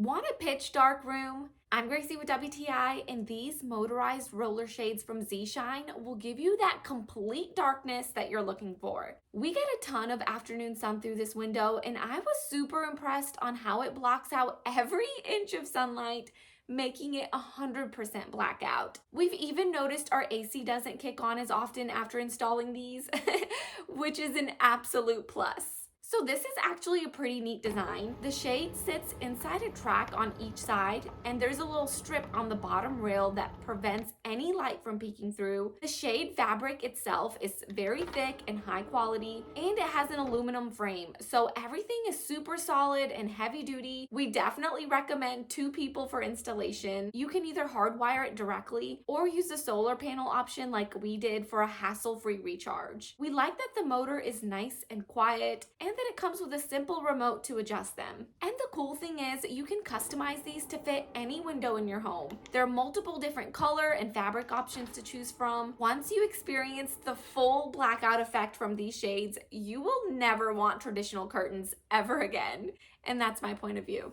Want a pitch dark room? I'm Gracie with WTI, and these motorized roller shades from ZSHINE will give you that complete darkness that you're looking for. We get a ton of afternoon sun through this window, and I was super impressed on how it blocks out every inch of sunlight, making it 100% blackout. We've even noticed our AC doesn't kick on as often after installing these, which is an absolute plus. So this is actually a pretty neat design. The shade sits inside a track on each side, and there's a little strip on the bottom rail that prevents any light from peeking through. The shade fabric itself is very thick and high quality, and it has an aluminum frame, so everything is super solid and heavy duty. We definitely recommend 2 people for installation. You can either hardwire it directly or use the solar panel option like we did for a hassle-free recharge. We like that the motor is nice and quiet, and that it comes with a simple remote to adjust them. And the cool thing is you can customize these to fit any window in your home. There are multiple different color and fabric options to choose from. Once you experience the full blackout effect from these shades, you will never want traditional curtains ever again. And that's my point of view.